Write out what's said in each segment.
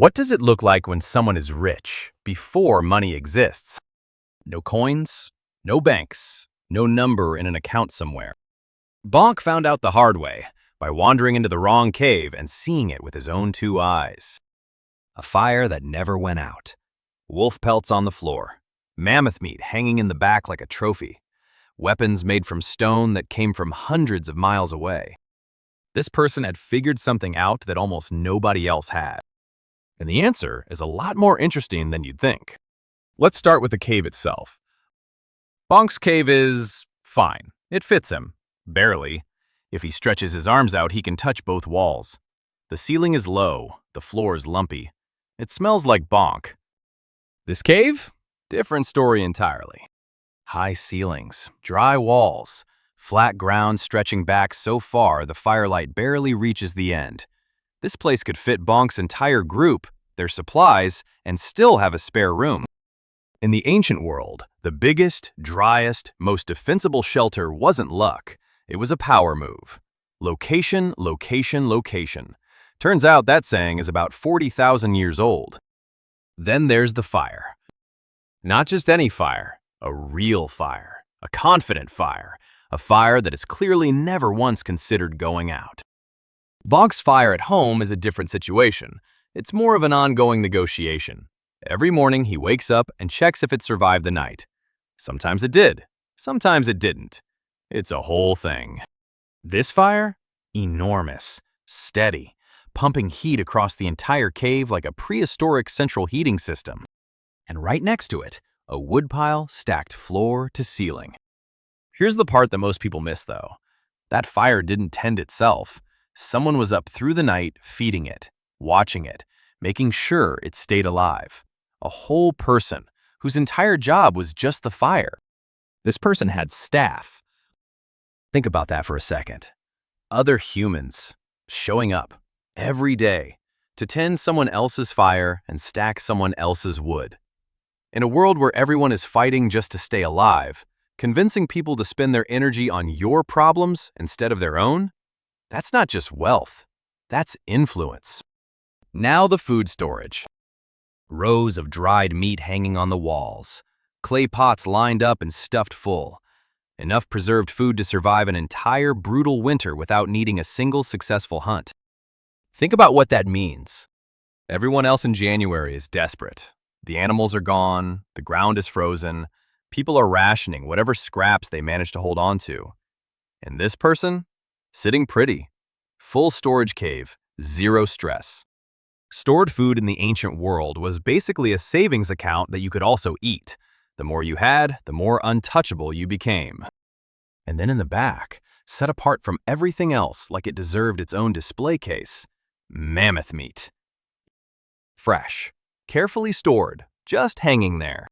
What does it look like when someone is rich, before money exists? No coins, no banks, no number in an account somewhere. Bonk found out the hard way by wandering into the wrong cave and seeing it with his own two eyes. A fire that never went out. Wolf pelts on the floor. Mammoth meat hanging in the back like a trophy. Weapons made from stone that came from hundreds of miles away. This person had figured something out that almost nobody else had. And the answer is a lot more interesting than you'd think. Let's start with the cave itself. Bonk's cave is fine. It fits him. Barely. If he stretches his arms out, he can touch both walls. The ceiling is low. The floor is lumpy. It smells like Bonk. This cave? Different story entirely. High ceilings, dry walls, flat ground stretching back so far the firelight barely reaches the end. This place could fit Bonk's entire group, their supplies, and still have a spare room. In the ancient world, the biggest, driest, most defensible shelter wasn't luck. It was a power move. Location, location, location. Turns out that saying is about 40,000 years old. Then there's the fire. Not just any fire, a real fire, a confident fire, a fire that is clearly never once considered going out. Bonk's fire at home is a different situation. It's more of an ongoing negotiation. Every morning he wakes up and checks if it survived the night. Sometimes it did, sometimes it didn't. It's a whole thing. This fire? Enormous, steady, pumping heat across the entire cave like a prehistoric central heating system. And right next to it, a woodpile stacked floor to ceiling. Here's the part that most people miss though. That fire didn't tend itself. Someone was up through the night feeding it, watching it, making sure it stayed alive. A whole person whose entire job was just the fire. This person had staff. Think about that for a second. Other humans showing up every day to tend someone else's fire and stack someone else's wood. In a world where everyone is fighting just to stay alive, convincing people to spend their energy on your problems instead of their own? That's not just wealth, that's influence. Now the food storage. Rows of dried meat hanging on the walls, clay pots lined up and stuffed full. Enough preserved food to survive an entire brutal winter without needing a single successful hunt. Think about what that means. Everyone else in January is desperate. The animals are gone, the ground is frozen, people are rationing whatever scraps they manage to hold on to. And this person? Sitting pretty. Full storage cave, zero stress. Stored food in the ancient world was basically a savings account that you could also eat. The more you had, the more untouchable you became. And then in the back, set apart from everything else like it deserved its own display case, mammoth meat. Fresh, carefully stored, just hanging there.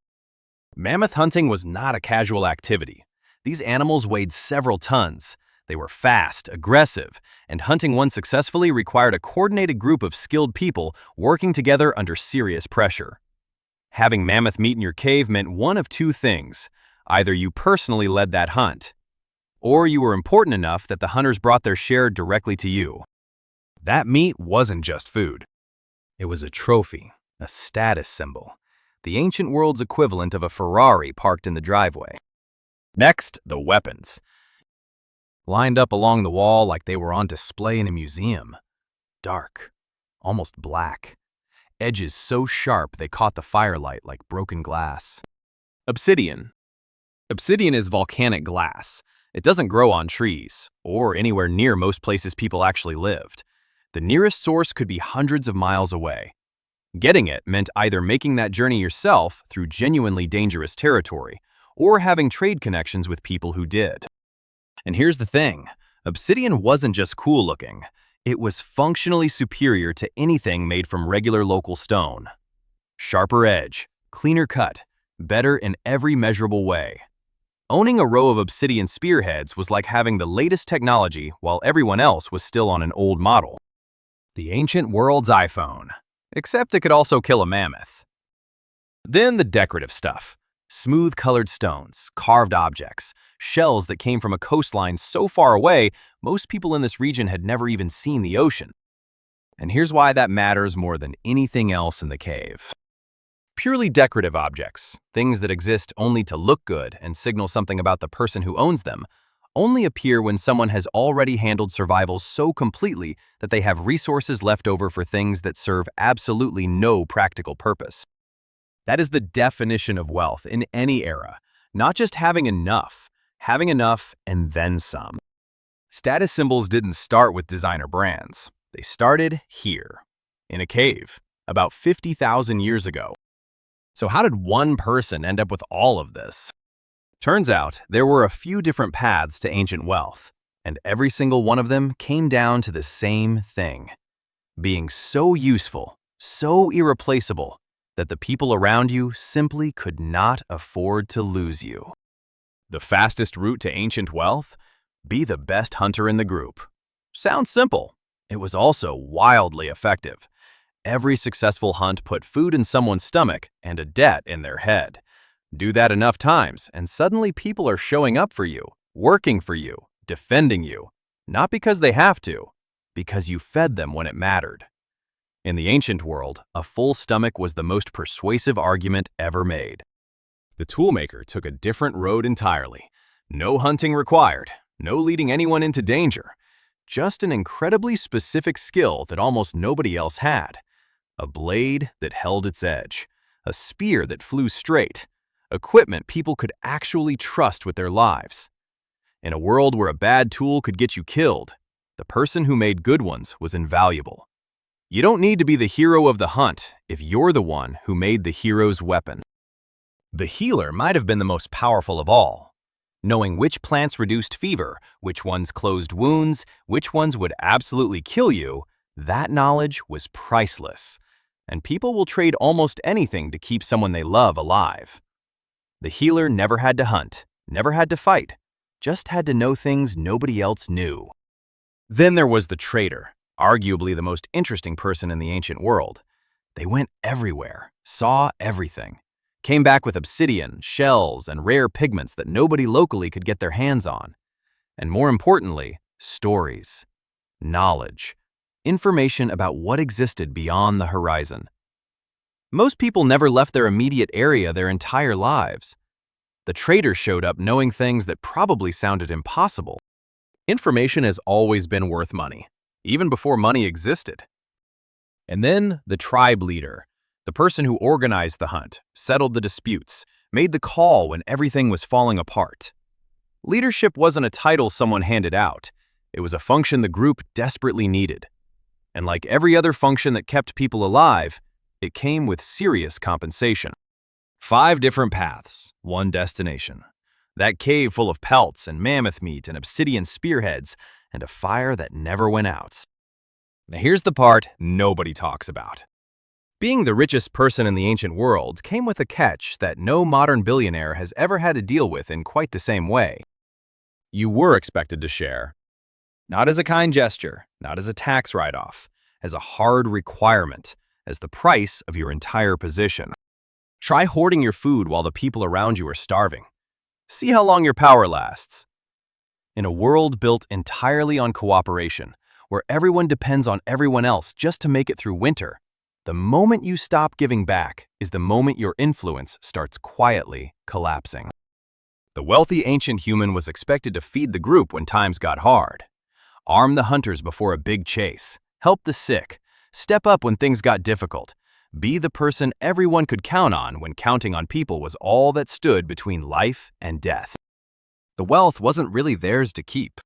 Mammoth hunting was not a casual activity. These animals weighed several tons. They were fast, aggressive, and hunting one successfully required a coordinated group of skilled people working together under serious pressure. Having mammoth meat in your cave meant one of two things. Either you personally led that hunt, or you were important enough that the hunters brought their share directly to you. That meat wasn't just food. It was a trophy, a status symbol, the ancient world's equivalent of a Ferrari parked in the driveway. Next, the weapons. Lined up along the wall like they were on display in a museum. Dark, almost black. Edges so sharp they caught the firelight like broken glass. Obsidian. Obsidian is volcanic glass. It doesn't grow on trees, or anywhere near most places people actually lived. The nearest source could be hundreds of miles away. Getting it meant either making that journey yourself through genuinely dangerous territory, or having trade connections with people who did. And here's the thing, obsidian wasn't just cool looking. It was functionally superior to anything made from regular local stone. Sharper edge, cleaner cut, better in every measurable way. Owning a row of obsidian spearheads was like having the latest technology while everyone else was still on an old model. The ancient world's iPhone, except it could also kill a mammoth. Then the decorative stuff. Smooth-colored stones, carved objects, shells that came from a coastline so far away, most people in this region had never even seen the ocean. And here's why that matters more than anything else in the cave. Purely decorative objects, things that exist only to look good and signal something about the person who owns them, only appear when someone has already handled survival so completely that they have resources left over for things that serve absolutely no practical purpose. That is the definition of wealth in any era, not just having enough and then some. Status symbols didn't start with designer brands. They started here, in a cave, about 50,000 years ago. So how did one person end up with all of this? Turns out there were a few different paths to ancient wealth, and every single one of them came down to the same thing: being so useful, so irreplaceable, that the people around you simply could not afford to lose you. The fastest route to ancient wealth? Be the best hunter in the group. Sounds simple. It was also wildly effective. Every successful hunt put food in someone's stomach and a debt in their head. Do that enough times, and suddenly people are showing up for you, working for you, defending you. Not because they have to, because you fed them when it mattered. In the ancient world, a full stomach was the most persuasive argument ever made. The toolmaker took a different road entirely. No hunting required, no leading anyone into danger. Just an incredibly specific skill that almost nobody else had. A blade that held its edge. A spear that flew straight. Equipment people could actually trust with their lives. In a world where a bad tool could get you killed, the person who made good ones was invaluable. You don't need to be the hero of the hunt if you're the one who made the hero's weapon. The healer might have been the most powerful of all. Knowing which plants reduced fever, which ones closed wounds, which ones would absolutely kill you, that knowledge was priceless. And people will trade almost anything to keep someone they love alive. The healer never had to hunt, never had to fight, just had to know things nobody else knew. Then there was the trader, arguably the most interesting person in the ancient world. They went everywhere, saw everything, came back with obsidian, shells, and rare pigments that nobody locally could get their hands on. And more importantly, stories, knowledge, information about what existed beyond the horizon. Most people never left their immediate area their entire lives. The trader showed up knowing things that probably sounded impossible. Information has always been worth money, even before money existed. And then the tribe leader, the person who organized the hunt, settled the disputes, made the call when everything was falling apart. Leadership wasn't a title someone handed out. It was a function the group desperately needed. And like every other function that kept people alive, it came with serious compensation. 5 different paths, 1 destination. That cave full of pelts and mammoth meat and obsidian spearheads and a fire that never went out. Now here's the part nobody talks about. Being the richest person in the ancient world came with a catch that no modern billionaire has ever had to deal with in quite the same way. You were expected to share. Not as a kind gesture, not as a tax write-off, as a hard requirement, as the price of your entire position. Try hoarding your food while the people around you are starving. See how long your power lasts. In a world built entirely on cooperation, where everyone depends on everyone else just to make it through winter, the moment you stop giving back is the moment your influence starts quietly collapsing. The wealthy ancient human was expected to feed the group when times got hard, arm the hunters before a big chase, help the sick, step up when things got difficult, be the person everyone could count on when counting on people was all that stood between life and death. The wealth wasn't really theirs to keep.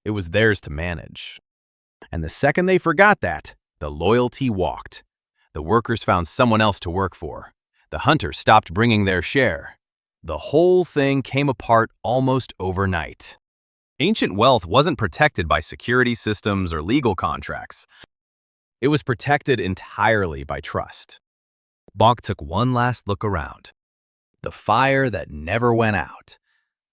It was theirs to manage. And the second they forgot that, the loyalty walked. The workers found someone else to work for. The hunters stopped bringing their share. The whole thing came apart almost overnight. Ancient wealth wasn't protected by security systems or legal contracts. It was protected entirely by trust. Bonk took one last look around. The fire that never went out.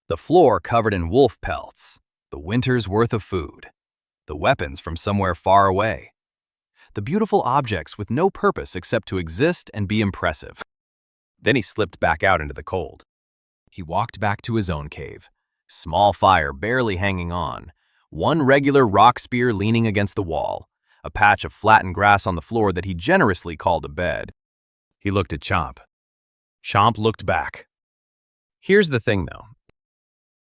The floor covered in wolf pelts. The winter's worth of food. The weapons from somewhere far away. The beautiful objects with no purpose except to exist and be impressive. Then he slipped back out into the cold. He walked back to his own cave. Small fire barely hanging on. One regular rock spear leaning against the wall. a patch of flattened grass on the floor that he generously called a bed. He looked at Chomp. Chomp looked back. Here's the thing, though.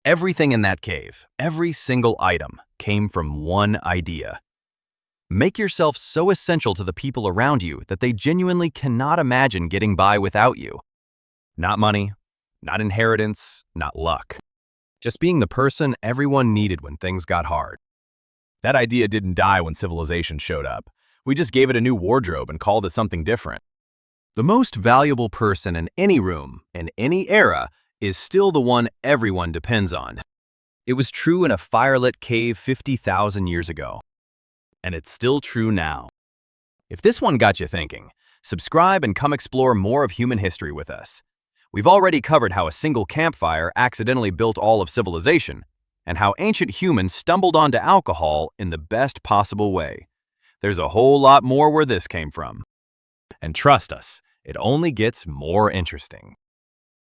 Everything in that cave, every single item, came from one idea. Make yourself so essential to the people around you that they genuinely cannot imagine getting by without you. Not money, not inheritance, not luck. Just being the person everyone needed when things got hard. That idea didn't die when civilization showed up. We just gave it a new wardrobe and called it something different. The most valuable person in any room, in any era, is still the one everyone depends on. It was true in a firelit cave 50,000 years ago. And it's still true now. If this one got you thinking, subscribe and come explore more of human history with us. We've already covered how a single campfire accidentally built all of civilization, and how ancient humans stumbled onto alcohol in the best possible way. There's a whole lot more where this came from. And trust us, it only gets more interesting.